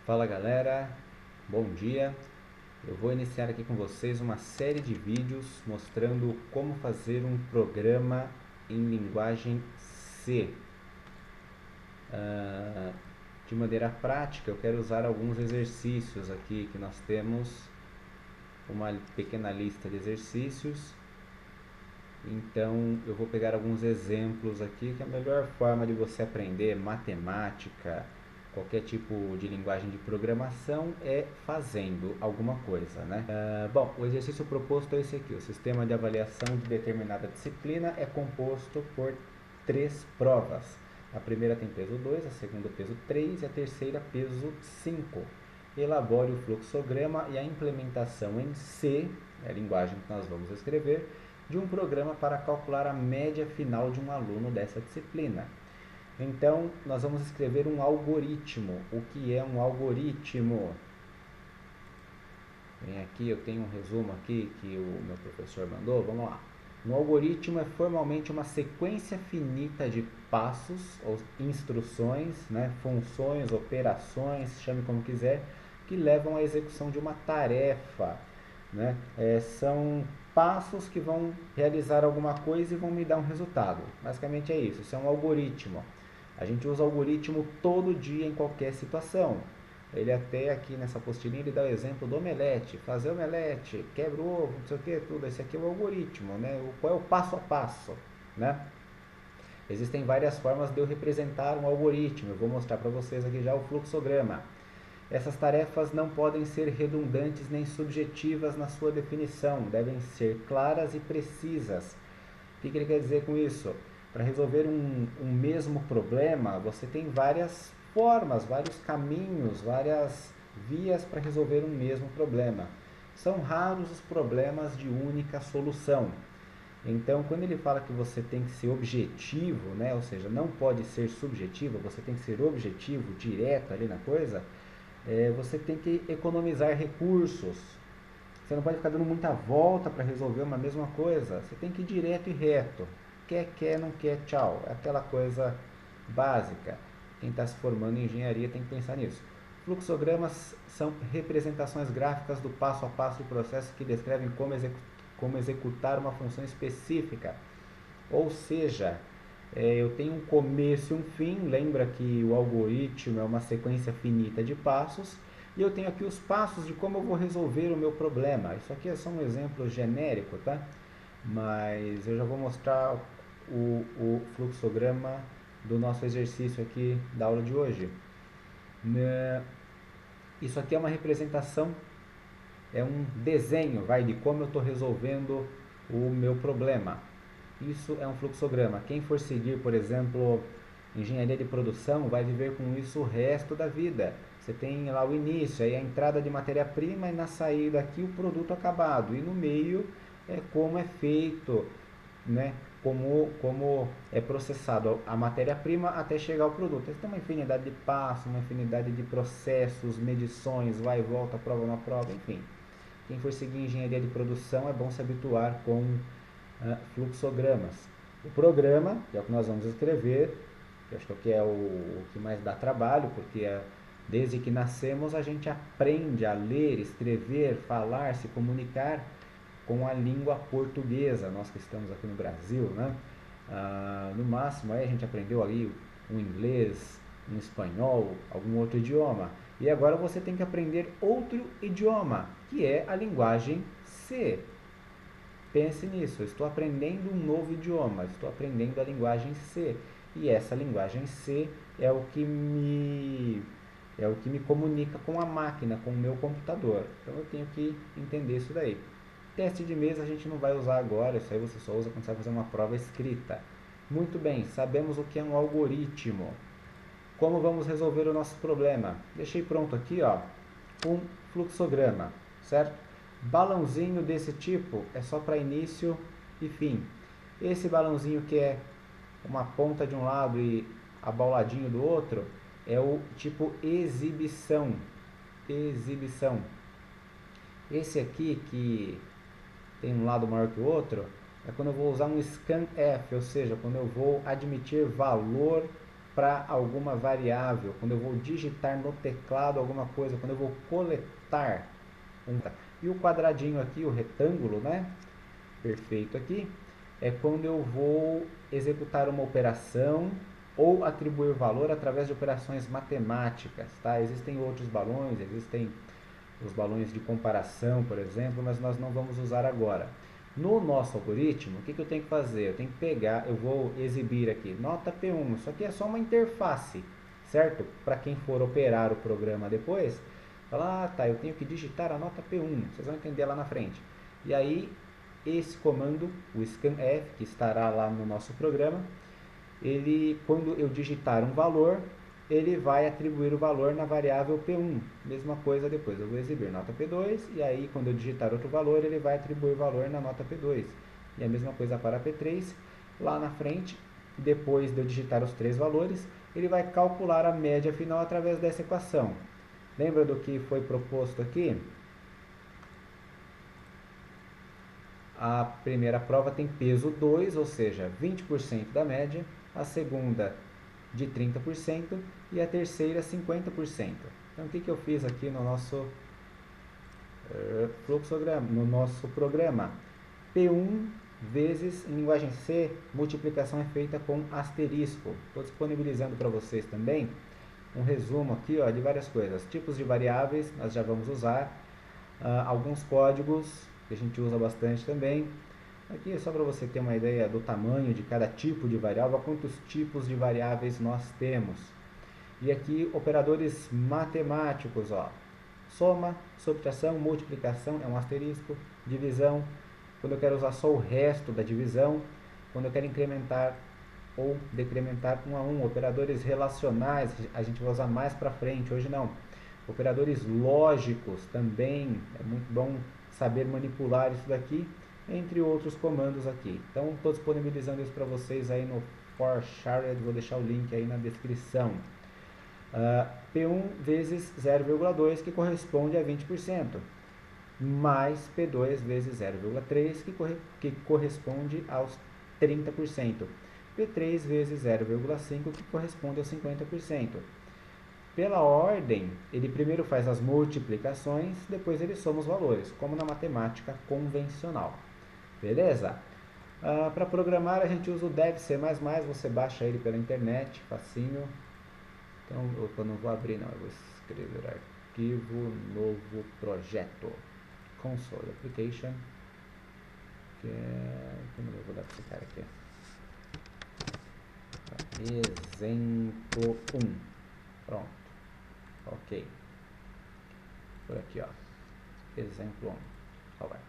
Fala galera, bom dia. Eu vou iniciar aqui com vocês uma série de vídeos mostrando como fazer um programa em linguagem C. De maneira prática, eu quero usar alguns exercícios aqui que nós temos, uma pequena lista de exercícios. Então eu vou pegar alguns exemplos aqui, que é a melhor forma de você aprender matemática, qualquer tipo de linguagem de programação é fazendo alguma coisa, né? Bom, o exercício proposto é esse aqui. O sistema de avaliação de determinada disciplina é composto por 3 provas. A primeira tem peso 2, a segunda peso 3 e a terceira peso 5. Elabore o fluxograma e a implementação em C, é a linguagem que nós vamos escrever, de um programa para calcular a média final de um aluno dessa disciplina. Então, nós vamos escrever um algoritmo. O que é um algoritmo? Vem aqui, eu tenho um resumo aqui que o meu professor mandou. Vamos lá. Um algoritmo é formalmente uma sequência finita de passos ou instruções, né, funções, operações, chame como quiser, que levam à execução de uma tarefa. Né? São passos que vão realizar alguma coisa e vão me dar um resultado. Basicamente é isso. Isso é um algoritmo. A gente usa algoritmo todo dia em qualquer situação. Ele até aqui nessa apostilinha ele dá o exemplo do omelete. Fazer omelete, quebra o ovo, não sei o que, tudo. Esse aqui é o algoritmo, né? Qual é o passo a passo, né? Existem várias formas de eu representar um algoritmo. Eu vou mostrar para vocês aqui já o fluxograma. Essas tarefas não podem ser redundantes nem subjetivas na sua definição, devem ser claras e precisas. O que ele quer dizer com isso? Para resolver um mesmo problema, você tem várias formas, vários caminhos, várias vias para resolver um mesmo problema. São raros os problemas de única solução. Então, quando ele fala que você tem que ser objetivo, né, ou seja, não pode ser subjetivo, você tem que ser objetivo, direto ali na coisa, você tem que economizar recursos. Você não pode ficar dando muita volta para resolver uma mesma coisa. Você tem que ir direto e reto. Quer, não quer, tchau. É aquela coisa básica. Quem está se formando em engenharia tem que pensar nisso. Fluxogramas são representações gráficas do passo a passo do processo que descrevem como executar uma função específica. Ou seja, eu tenho um começo e um fim. Lembra que o algoritmo é uma sequência finita de passos. E eu tenho aqui os passos de como eu vou resolver o meu problema. Isso aqui é só um exemplo genérico, tá? Mas eu já vou mostrar o fluxograma do nosso exercício aqui da aula de hoje. Isso aqui é uma representação, é um desenho, de como eu estou resolvendo o meu problema. Isso é um fluxograma. Quem for seguir, por exemplo, engenharia de produção, vai viver com isso o resto da vida. Você tem lá o início, aí a entrada de matéria-prima e na saída aqui o produto acabado. E no meio é como é feito, né? Como é processado a matéria-prima até chegar ao produto. Você tem uma infinidade de passos, uma infinidade de processos, medições, vai e volta, prova na prova, enfim. Quem for seguir engenharia de produção é bom se habituar com fluxogramas. O programa, que é o que nós vamos escrever, que acho que é o que mais dá trabalho, porque desde que nascemos a gente aprende a ler, escrever, falar, se comunicar com a língua portuguesa. Nós que estamos aqui no Brasil, né? No máximo aí a gente aprendeu ali um inglês, um espanhol, algum outro idioma. E agora você tem que aprender outro idioma, que é a linguagem C. Pense nisso, eu estou aprendendo um novo idioma, estou aprendendo a linguagem C. E essa linguagem C é o que me comunica com a máquina, com o meu computador. Então eu tenho que entender isso daí. Teste de mesa a gente não vai usar agora, isso aí você só usa quando você vai fazer uma prova escrita. Muito bem, sabemos o que é um algoritmo. Como vamos resolver o nosso problema? Deixei pronto aqui, um fluxograma, certo? Balãozinho desse tipo é só para início e fim. Esse balãozinho que é uma ponta de um lado e abauladinho do outro é o tipo exibição. Exibição. Esse aqui que tem um lado maior que o outro é quando eu vou usar um scanf, ou seja, quando eu vou admitir valor para alguma variável, quando eu vou digitar no teclado alguma coisa, quando eu vou coletar e o quadradinho aqui, o retângulo, né? Perfeito aqui, é quando eu vou executar uma operação ou atribuir valor através de operações matemáticas, tá? Existem outros balões, existem os balões de comparação, por exemplo, mas nós não vamos usar agora. No nosso algoritmo, o que eu tenho que fazer? Eu tenho que pegar, eu vou exibir aqui, nota P1, isso aqui é só uma interface, certo? Para quem for operar o programa depois, fala, ah, tá, eu tenho que digitar a nota P1, vocês vão entender lá na frente. E aí, esse comando, o scanf, que estará lá no nosso programa, ele, quando eu digitar um valor, ele vai atribuir o valor na variável P1. Mesma coisa depois, eu vou exibir nota P2, e aí quando eu digitar outro valor, ele vai atribuir valor na nota P2. E a mesma coisa para P3, lá na frente, depois de eu digitar os três valores, ele vai calcular a média final através dessa equação. Lembra do que foi proposto aqui? A primeira prova tem peso 2, ou seja, 20% da média, a segunda de 30% e a terceira 50%. Então o que eu fiz aqui no nosso fluxograma, no nosso programa? P1 vezes, em linguagem C, multiplicação é feita com asterisco. Estou disponibilizando para vocês também um resumo aqui, ó, de várias coisas. Tipos de variáveis, nós já vamos usar. Alguns códigos que a gente usa bastante também. Aqui é só para você ter uma ideia do tamanho de cada tipo de variável, quantos tipos de variáveis nós temos. E aqui operadores matemáticos, ó. Soma, subtração, multiplicação é um asterisco, divisão, quando eu quero usar só o resto da divisão, quando eu quero incrementar ou decrementar 1 a 1, operadores relacionais, a gente vai usar mais para frente, hoje não. Operadores lógicos também, é muito bom saber manipular isso daqui, entre outros comandos aqui. Então, estou disponibilizando isso para vocês aí no ForShared, vou deixar o link aí na descrição. P1 vezes 0,2, que corresponde a 20%, mais P2 vezes 0,3, que corresponde aos 30%. P3 vezes 0,5, que corresponde aos 50%. Pela ordem, ele primeiro faz as multiplicações, depois ele soma os valores, como na matemática convencional. Beleza? Para programar a gente usa o Dev C++, você baixa ele pela internet, facinho. Então eu não vou abrir não, eu vou escrever arquivo, novo projeto, console application, que é, como eu vou dar para esse cara aqui? Exemplo 1, pronto, ok, por aqui ó, exemplo 1, ó, vai.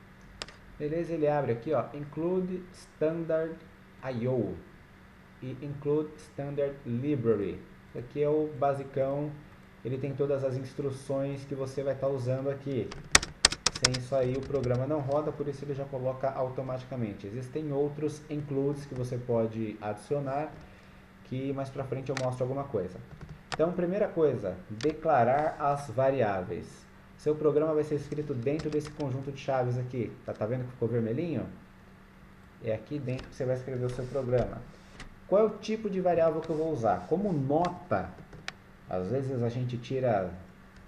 Beleza, ele abre aqui ó, include standard IO e include standard library. Aqui é o basicão, ele tem todas as instruções que você vai estar usando aqui. Sem isso aí o programa não roda, por isso ele já coloca automaticamente. Existem outros includes que você pode adicionar, que mais pra frente eu mostro alguma coisa. Então, primeira coisa, declarar as variáveis. Seu programa vai ser escrito dentro desse conjunto de chaves aqui. Tá vendo que ficou vermelhinho? É aqui dentro que você vai escrever o seu programa. Qual é o tipo de variável que eu vou usar? Como nota, às vezes a gente tira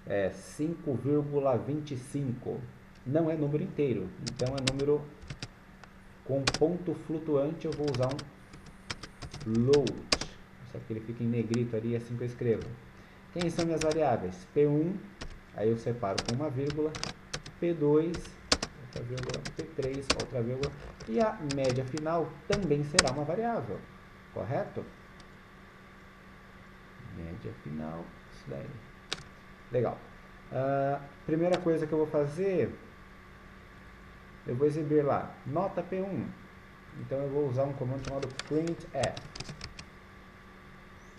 5,25. Não é número inteiro, então é número com ponto flutuante. Eu vou usar um float. Só que ele fica em negrito ali, assim que eu escrevo. Quem são minhas variáveis? P1, aí eu separo com uma vírgula, P2, outra vírgula, P3, outra vírgula, e a média final também será uma variável, correto? Média final, isso daí. Legal. Primeira coisa que eu vou fazer, eu vou exibir lá, nota P1. Então eu vou usar um comando chamado printf.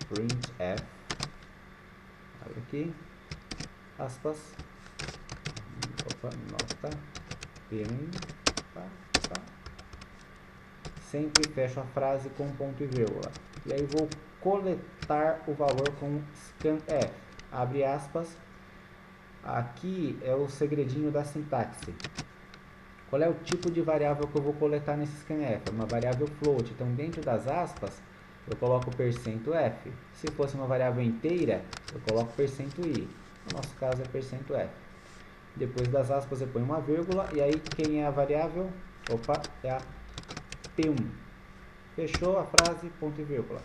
Printf, abre aqui, aspas, nota P1, sempre fecho a frase com ponto e vírgula. E aí vou coletar o valor com scanf, abre aspas. Aqui é o segredinho da sintaxe. Qual é o tipo de variável que eu vou coletar nesse scanf? É uma variável float. Então, dentro das aspas, eu coloco %f. Se fosse uma variável inteira, eu coloco %i. No nosso caso é %f. Depois das aspas eu ponho uma vírgula, e aí quem é a variável? Opa, é a P1. Fechou a frase, ponto e vírgula.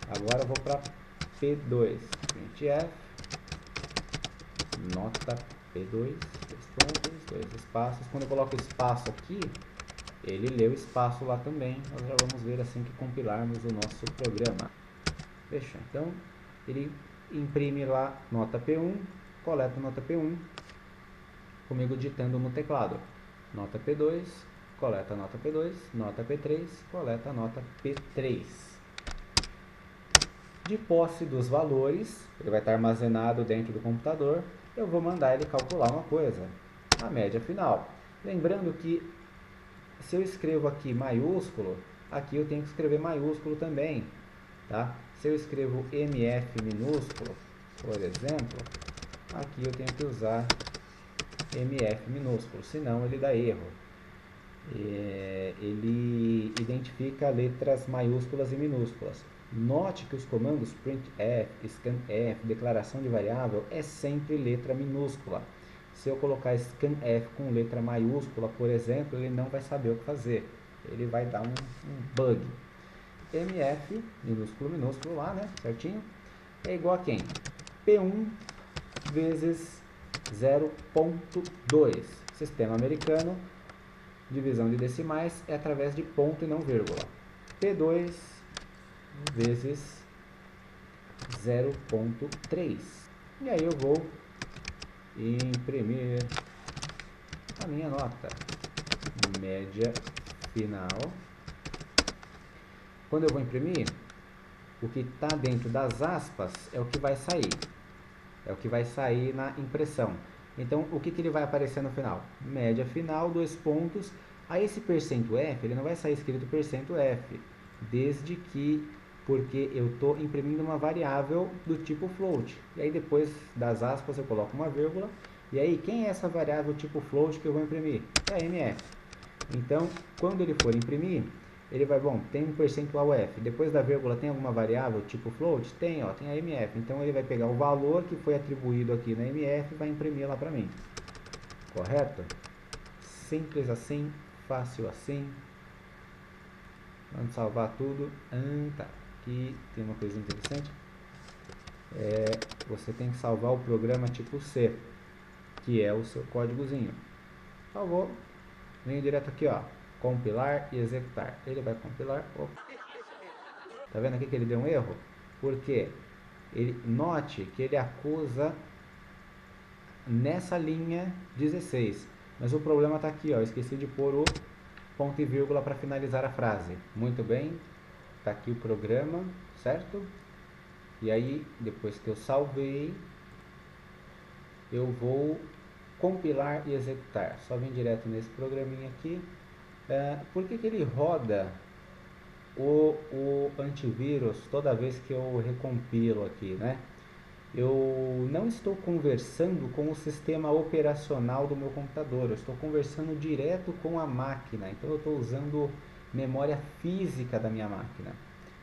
Agora eu vou para P2. Printf, nota P2, dois pontos, dois espaços. Quando eu coloco espaço aqui, ele lê o espaço lá também. Nós já vamos ver assim que compilarmos o nosso programa. Fechou. Então, ele imprime lá nota P1, coleta nota P1, comigo digitando no teclado. Nota P2, coleta nota P2, nota P3, coleta nota P3. De posse dos valores, ele vai estar armazenado dentro do computador, eu vou mandar ele calcular uma coisa, a média final. Lembrando que se eu escrevo aqui maiúsculo, aqui eu tenho que escrever maiúsculo também, tá? Se eu escrevo MF minúsculo, por exemplo, aqui eu tenho que usar MF minúsculo, senão ele dá erro. Ele identifica letras maiúsculas e minúsculas. Note que os comandos printf, scanf, declaração de variável é sempre letra minúscula. Se eu colocar scanf com letra maiúscula, por exemplo, ele não vai saber o que fazer. Ele vai dar um bug. MF, minúsculo, minúsculo lá, né? Certinho? É igual a quem? P1 vezes 0.2. Sistema americano, divisão de decimais é através de ponto e não vírgula. P2 vezes 0.3. E aí eu vou imprimir a minha nota. Média final. Quando eu vou imprimir, o que está dentro das aspas é o que vai sair. É o que vai sair na impressão. Então, o que ele vai aparecer no final? Média final, 2 pontos. Aí esse %f, ele não vai sair escrito %f, desde que, porque eu estou imprimindo uma variável do tipo float. E aí depois das aspas eu coloco uma vírgula. E aí, quem é essa variável tipo float que eu vou imprimir? É a mf. Então, quando ele for imprimir, ele vai, bom, tem um %f, depois da vírgula tem alguma variável tipo float? Tem, ó, tem a mf. Então ele vai pegar o valor que foi atribuído aqui na mf e vai imprimir lá para mim. Correto? Simples assim, fácil assim. Vamos salvar tudo. Tá. Aqui tem uma coisa interessante. Você tem que salvar o programa tipo C, que é o seu códigozinho. Salvou. Venho direto aqui, ó. Compilar e executar. Ele vai compilar. Opa. Tá vendo aqui que ele deu um erro? Por quê? Note que ele acusa nessa linha 16. Mas o problema está aqui, ó. Eu esqueci de pôr o ponto e vírgula para finalizar a frase. Muito bem. Está aqui o programa, certo? E aí, depois que eu salvei, eu vou compilar e executar. Só vem direto nesse programinha aqui. Por que ele roda o antivírus toda vez que eu recompilo aqui, né? Eu não estou conversando com o sistema operacional do meu computador, eu estou conversando direto com a máquina, então eu estou usando memória física da minha máquina.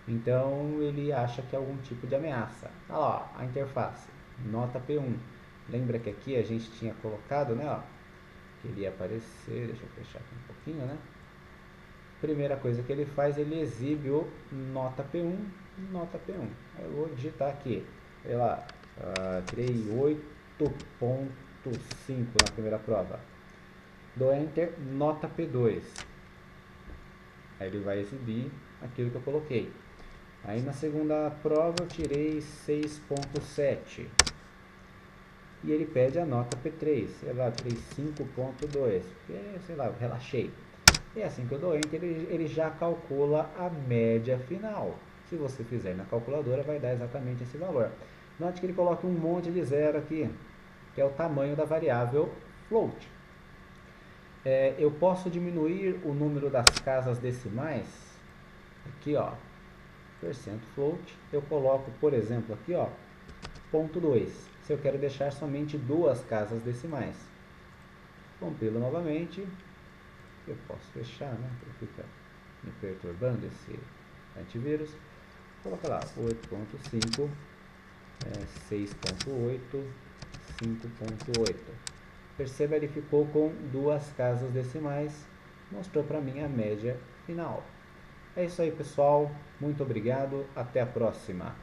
Então ele acha que é algum tipo de ameaça. Olha lá, a interface, nota P1. Lembra que aqui a gente tinha colocado, né? Ó, que ele ia aparecer, deixa eu fechar aqui um pouquinho, né? Primeira coisa que ele faz, ele exibe o nota P1, nota P1. Eu vou digitar aqui, sei lá, tirei 8.5 na primeira prova. Dou Enter, nota P2. Aí ele vai exibir aquilo que eu coloquei. Aí na segunda prova eu tirei 6.7. E ele pede a nota P3, sei lá, tirei 5.2, porque, sei lá, relaxei. E assim que eu dou Enter, ele já calcula a média final. Se você fizer na calculadora, vai dar exatamente esse valor. Note que ele coloca um monte de zero aqui, que é o tamanho da variável float. Eu posso diminuir o número das casas decimais. Aqui, ó, %float. Eu coloco, por exemplo, aqui, ó, ponto 2. Se eu quero deixar somente 2 casas decimais. Compilo novamente. Eu posso fechar, né? Porque fica me perturbando esse antivírus. Coloca lá, 8.5, 6.8, 5.8. Perceba, ele ficou com duas casas decimais, mostrou para mim a média final. É isso aí, pessoal. Muito obrigado. Até a próxima.